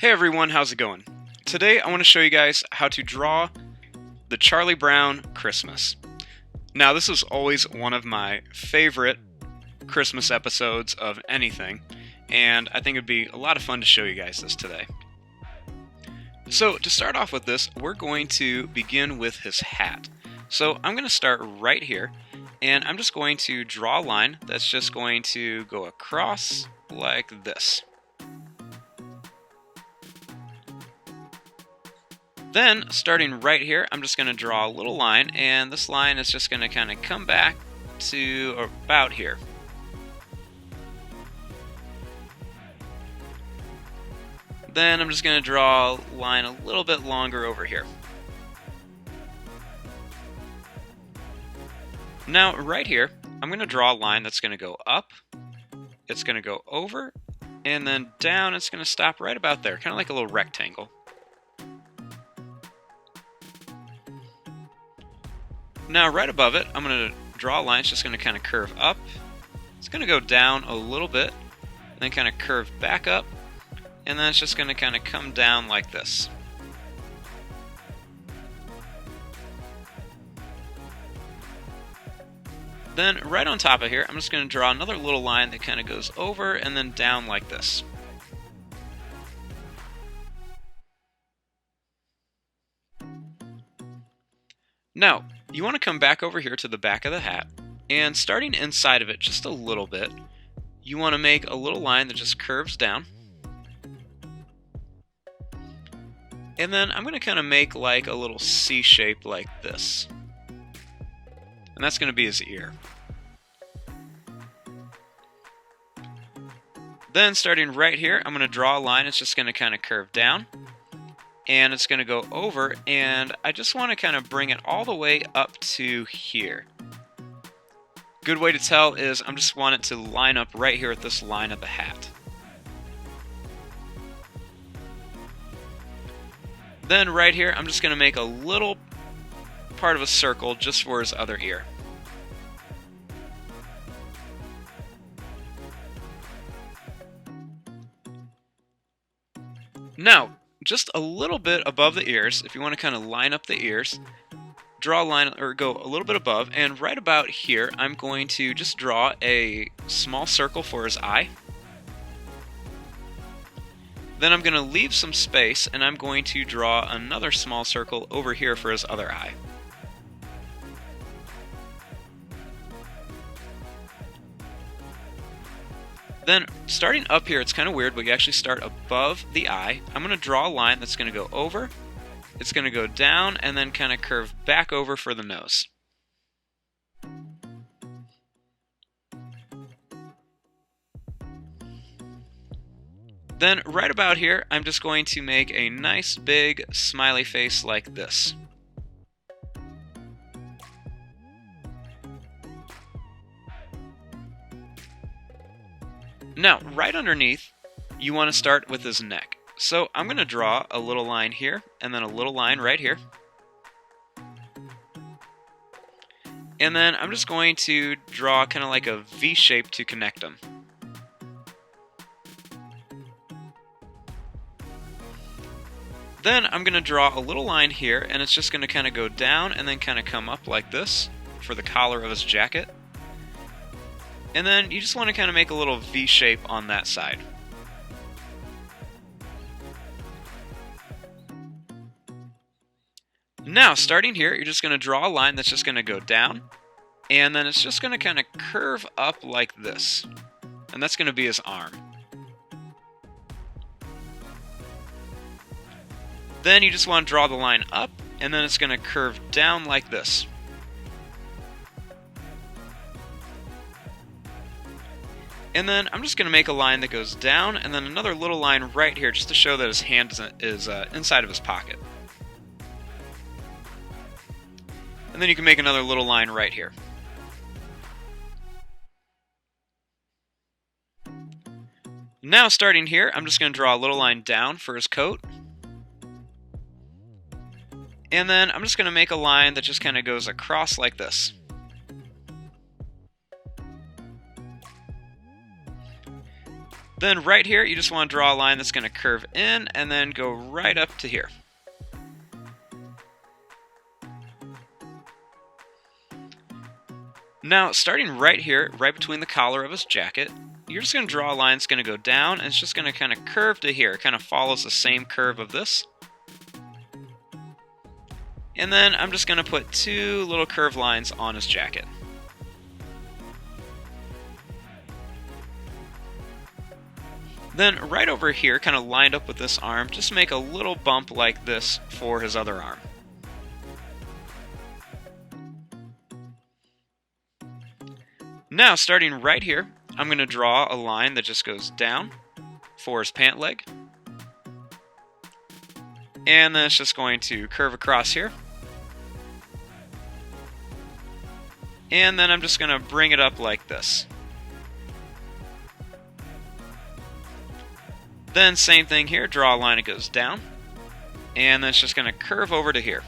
Hey everyone, how's it going? Today I want to show you guys how to draw the Charlie Brown Christmas. Now this is always one of my favorite Christmas episodes of anything, and I think it'd be a lot of fun to show you guys this today. So to start off with this, we're going to begin with his hat. So I'm going to start right here, and I'm just going to draw a line that's just going to go across like this. Then, starting right here, I'm just going to draw a little line, and this line is just going to kind of come back to about here. Then I'm just going to draw a line a little bit longer over here. Now, right here, I'm going to draw a line that's going to go up, it's going to go over, and then down. It's going to stop right about there, kind of like a little rectangle. Now right above it, I'm going to draw a line. It's just going to kind of curve up. It's going to go down a little bit, and then kind of curve back up, and then it's just going to kind of come down like this. Then right on top of here, I'm just going to draw another little line that kind of goes over and then down like this. Now, you want to come back over here to the back of the hat, and starting inside of it just a little bit, you want to make a little line that just curves down. And then I'm going to kind of make like a little C shape like this. And that's going to be his ear. Then starting right here, I'm going to draw a line. It's just going to kind of curve down. And it's going to go over, and I just want to kind of bring it all the way up to here. Good way to tell is I just want it to line up right here at this line of the hat. Then right here, I'm just going to make a little part of a circle just for his other ear. Now, just a little bit above the ears, if you want to kind of line up the ears, draw a line or go a little bit above, and right about here I'm going to just draw a small circle for his eye. Then I'm going to leave some space, and I'm going to draw another small circle over here for his other eye. Then, starting up here, it's kind of weird, but you actually start above the eye. I'm going to draw a line that's going to go over, it's going to go down, and then kind of curve back over for the nose. Then, right about here, I'm just going to make a nice big smiley face like this. Now, right underneath, you want to start with his neck. So I'm going to draw a little line here, and then a little line right here. And then I'm just going to draw kind of like a V shape to connect them. Then I'm going to draw a little line here, and it's just going to kind of go down and then kind of come up like this for the collar of his jacket. And then you just want to kind of make a little V shape on that side. Now, starting here, you're just going to draw a line that's just going to go down, and then it's just going to kind of curve up like this. And that's going to be his arm. Then you just want to draw the line up, and then it's going to curve down like this. And then I'm just going to make a line that goes down, and then another little line right here just to show that his hand is inside of his pocket. And then you can make another little line right here. Now starting here, I'm just going to draw a little line down for his coat. And then I'm just going to make a line that just kind of goes across like this. Then right here, you just want to draw a line that's going to curve in and then go right up to here. Now, starting right here, right between the collar of his jacket, you're just going to draw a line that's going to go down, and it's just going to kind of curve to here. It kind of follows the same curve of this. And then I'm just going to put two little curved lines on his jacket. Then right over here, kind of lined up with this arm, just make a little bump like this for his other arm. Now, starting right here, I'm going to draw a line that just goes down for his pant leg. And then it's just going to curve across here. And then I'm just going to bring it up like this. Then same thing here, draw a line that goes down. And then it's just going to curve over to here.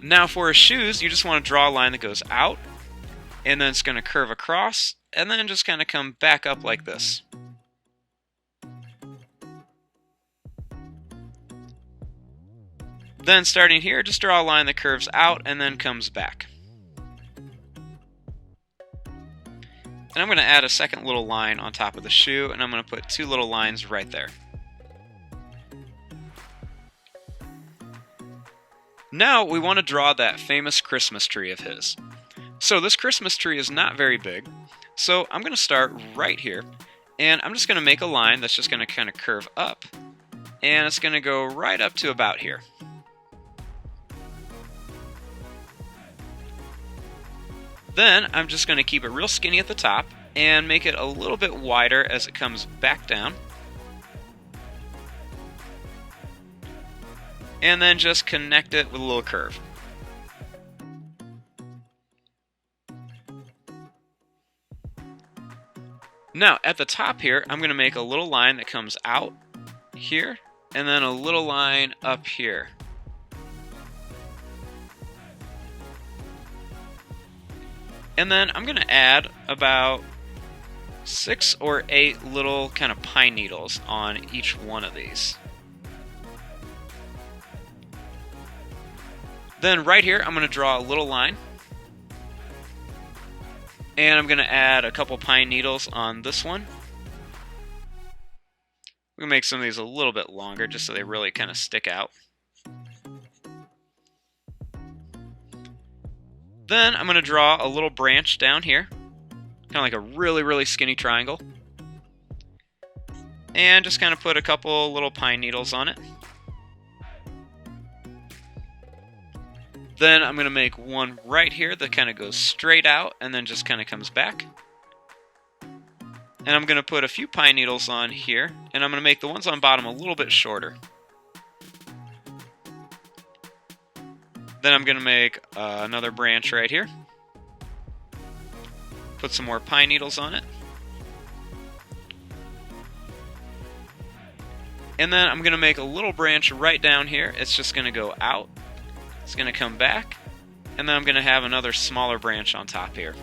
Now for his shoes, you just want to draw a line that goes out, and then it's going to curve across, and then just kind of come back up like this. Then starting here, just draw a line that curves out and then comes back. And I'm going to add a second little line on top of the shoe, and I'm going to put two little lines right there. Now we want to draw that famous Christmas tree of his. So this Christmas tree is not very big, so I'm going to start right here, and I'm just going to make a line that's just going to kind of curve up, and it's going to go right up to about here. Then I'm just going to keep it real skinny at the top and make it a little bit wider as it comes back down. And then just connect it with a little curve. Now, at the top here, I'm going to make a little line that comes out here, and then a little line up here. And then I'm going to add about 6 or 8 little kind of pine needles on each one of these. Then right here, I'm going to draw a little line. And I'm going to add a couple pine needles on this one. We're going to make some of these a little bit longer just so they really kind of stick out. Then I'm going to draw a little branch down here, kind of like a really, really skinny triangle. And just kind of put a couple little pine needles on it. Then I'm going to make one right here that kind of goes straight out and then just kind of comes back. And I'm going to put a few pine needles on here, and I'm going to make the ones on bottom a little bit shorter. Then I'm going to make another branch right here. Put some more pine needles on it. And then I'm going to make a little branch right down here. It's just going to go out. It's going to come back, and then I'm going to have another smaller branch on top here.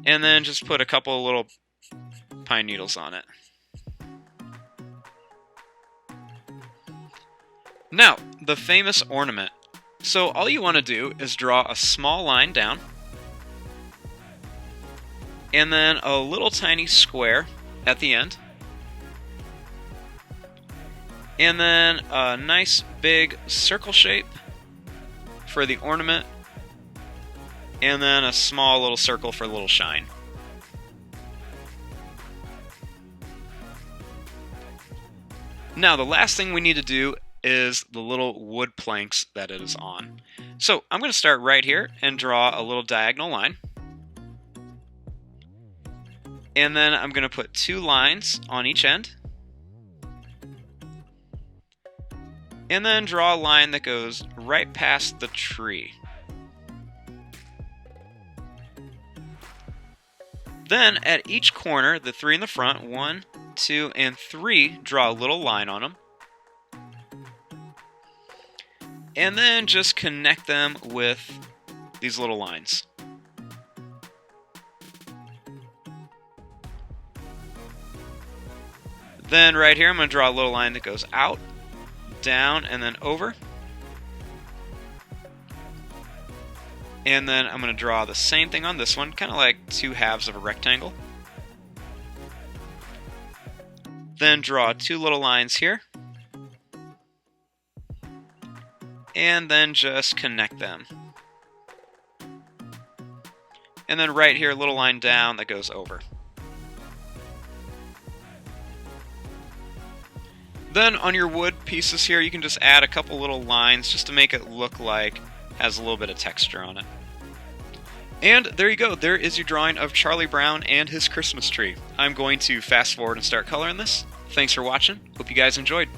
And then just put a couple of little pine needles on it. Now, the famous ornament. So all you want to do is draw a small line down, and then a little tiny square at the end. And then a nice big circle shape for the ornament. And then a small little circle for a little shine. Now the last thing we need to do is the little wood planks that it is on. So I'm going to start right here and draw a little diagonal line. And then I'm going to put 2 lines on each end. And then draw a line that goes right past the tree. Then at each corner, the 3 in the front, 1, 2, and 3, draw a little line on them. And then just connect them with these little lines. Then right here I'm going to draw a little line that goes out, down, and then over. And then I'm going to draw the same thing on this one, kind of like two halves of a rectangle. Then draw two little lines here. And then just connect them. And then right here, a little line down that goes over. Then on your wood pieces here, you can just add a couple little lines just to make it look like it has a little bit of texture on it. And there you go, there is your drawing of Charlie Brown and his Christmas tree. I'm going to fast forward and start coloring this. Thanks for watching, hope you guys enjoyed.